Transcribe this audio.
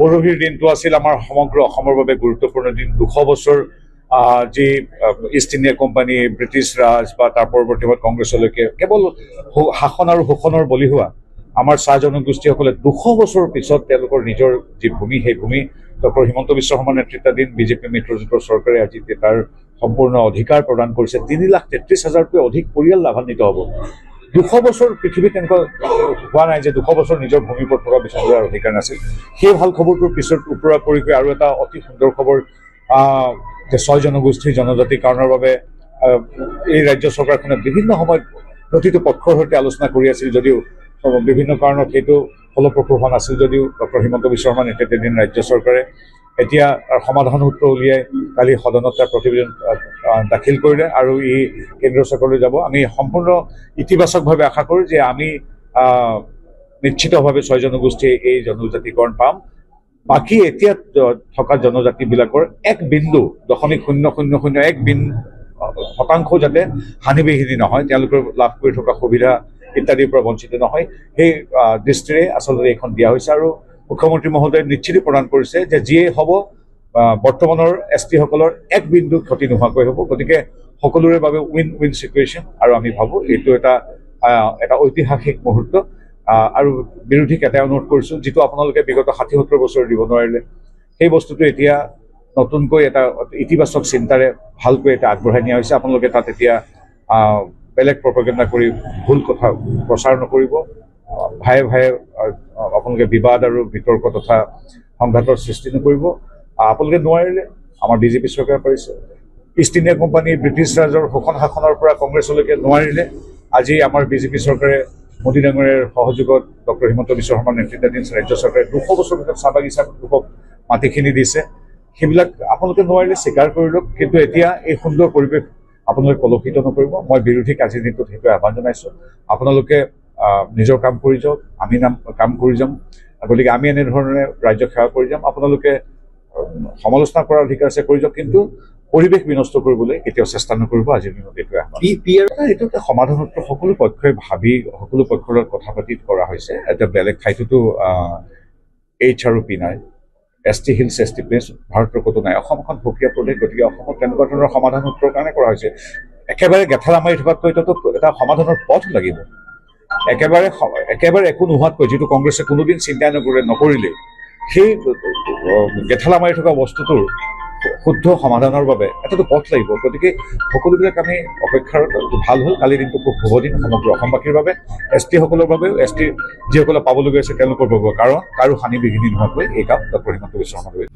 পৰহিৰ দিনটো আছিল আমাৰ সমগ্ৰ অসমৰ বাবে গুৰুত্বপূৰ্ণ দিন। 200 বছৰ যি ইষ্ট ইণ্ডিয়া কোম্পানী, ব্ৰিটিছ ৰাজ বা তাৰ পৰৱৰ্তী সময়ত কংগ্ৰেছলৈকে কেৱল শাসন আৰু শোষণৰ বলি হোৱা আমাৰ চাহ জনগোষ্ঠীসকলে 200 বছৰৰ পিছত তেওঁলোকৰ নিজৰ যি ভূমি, সেই ভূমি ডক্টৰ হিমন্ত বিশ্ব শৰ্মাৰ নেতৃত্বাধীন বিজেপি মিত্ৰজোঁটৰ চৰকাৰে আজি তাৰ সম্পূৰ্ণ অধিকাৰ প্ৰদান কৰিছে। 3,33,000তকৈ অধিক পৰিয়াল লাভান্বিত হ'ব। 200 বছৰ পৃথিৱীত তেনেকুৱা হোৱা নাই যে 200 বছৰ নিজৰ ভূমিৰ ওপৰত থকা বিচাৰ কৰাৰ অধিকাৰ নাছিল। সেই ভাল খবৰটোৰ পিছত ওপৰা পৰিকৈ আৰু এটা অতি সুন্দৰ খবৰ যে 6 জনগোষ্ঠীৰ জনজাতি কাৰণৰ বাবে এই ৰাজ্য চৰকাৰখনে বিভিন্ন সময়ত প্ৰতিটো পক্ষৰ সৈতে আলোচনা কৰি আছিল, যদিও বিভিন্ন কাৰণত সেইটো ফলপ্ৰসূ হোৱা নাছিল। যদিও ডক্টৰ হিমন্ত বিশ্ব শৰ্মা নেতৃত্বাধীন ৰাজ্য চৰকাৰে এতিয়া তাৰ সমাধান সূত্ৰ উলিয়াই কালি সদনত তাৰ প্ৰতিবেদন দাখিল কৰিলে আৰু ই কেন্দ্ৰীয় চৰকাৰলৈ যাব। আমি সম্পূৰ্ণ ইতিবাচকভাৱে আশা কৰোঁ যে আমি নিশ্চিতভাৱে 6 জনগোষ্ঠীয়ে এই জনজাতিকৰণ পাম। বাকী এতিয়া থকা জনজাতিবিলাকৰ 1.0001% যাতে হানিবিঘিনি নহয়, তেওঁলোকৰ লাভ কৰি থকা সুবিধা ইত্যাদিৰ পৰা বঞ্চিত নহয়, সেই দৃষ্টিৰে আচলতে এইখন দিয়া হৈছে। আৰু মুখ্যমন্ত্ৰী মহোদয়ে নিশ্চিতি প্ৰদান কৰিছে যে যিয়ে হ'ব বৰ্তমানৰ ST সকলৰ 1 বিন্দু ক্ষতি নোহোৱাকৈ হ'ব। গতিকে সকলোৰে বাবে উইন উইন চিটুৱেশ্যন, আৰু আমি ভাবোঁ এইটো এটা ঐতিহাসিক মুহূৰ্ত। আৰু বিৰোধীক এটাই অনুৰোধ কৰিছোঁ, যিটো আপোনালোকে বিগত 60-70 বছৰ দিব নোৱাৰিলে, সেই বস্তুটো এতিয়া নতুনকৈ এটা ইতিবাচক চিন্তাৰে ভালকৈ এটা আগবঢ়াই নিয়া হৈছে। আপোনালোকে তাত এতিয়া বেলেগ প্ৰপেগেণ্ডা কৰি ভুল কথা প্ৰচাৰ নকৰিব। ভায়ে ভায়ে আপোনালোকে বিবাদ আৰু বিতৰ্ক তথা সংঘাতৰ সৃষ্টি নকৰিব। আপোনালোকে নোৱাৰিলে, আমাৰ বিজেপি চৰকাৰে পাৰিছে। ইষ্ট ইণ্ডিয়া কোম্পানী, ব্ৰিটিছ ৰাজৰ শোষণ শাসনৰ পৰা কংগ্ৰেছলৈকে নোৱাৰিলে, আজি আমাৰ বিজেপি চৰকাৰে মোদী ডাঙৰীয়াৰ সহযোগত ডক্টৰ হিমন্ত বিশ্ব শৰ্মাৰ নেতৃত্বাধীন ৰাজ্য চৰকাৰে 200 বছৰ ভিতৰত চাহ বাগিচা লোকক মাটিখিনি দিছে। সেইবিলাক আপোনালোকে নোৱাৰিলে স্বীকাৰ কৰি লওক, কিন্তু এতিয়া এই সুন্দৰ পৰিৱেশ আপোনালোকে কলুষিত নকৰিব। মই বিৰোধীক আজিৰ দিনটোত সেইটোৱে আহ্বান জনাইছোঁ। আপোনালোকে নিজৰ কাম কৰি যাওক, আমি কাম কৰি যাম। গতিকে আমি এনেধৰণে ৰাজ্যক সেৱা কৰি যাম। আপোনালোকে সমালোচনা কৰাৰ অধিকাৰ আছে, কৰি যাওক, কিন্তু পৰিৱেশ বিনষ্ট কৰিবলৈ কেতিয়াও চেষ্টা নকৰিব। আজিৰ দিনত এইটোৱে আহ্বান। এইটো এটা সমাধান সূত্ৰ সকলো পক্ষই ভাবি সকলো পক্ষৰ লগত কথা পাতি কৰা হৈছে। এতিয়া বেলেগ ঠাইটোতো H আৰু P নাই, ST হিলছ, ST প্লেচ ভাৰতৰ ক'তো নাই। অসম এখন সুকীয়া প্ৰদেশ, গতিকে অসমত তেনেকুৱা ধৰণৰ সমাধান সূত্ৰৰ কাৰণে কৰা হৈছে। একেবাৰে গেঠালা মাৰি থকাতকৈ এটা সমাধানৰ পথ লাগিব। একেবাৰে একো নোহোৱাতকৈ, যিটো কংগ্ৰেছে কোনোদিন চিন্তাই নকৰিলে, সেই গেঠালা মাৰি থকা বস্তুটোৰ শুদ্ধ সমাধানৰ বাবে এটাতো পথ লাগিব। গতিকে সকলোবিলাক আমি অপেক্ষাৰ ভাল হ'ল। কালিৰ দিনটো খুব শুভ দিন সমগ্ৰ অসমবাসীৰ বাবে, ST সকলৰ বাবেও, ST যিসকলে পাবলগীয়া আছে তেওঁলোকৰ বাবেও, কাৰণ কাৰো হানি বিঘিনি নোহোৱাকৈ এই কাম ডক্টৰ হিমন্ত বিশ্ব শৰ্মাই কৰিছে।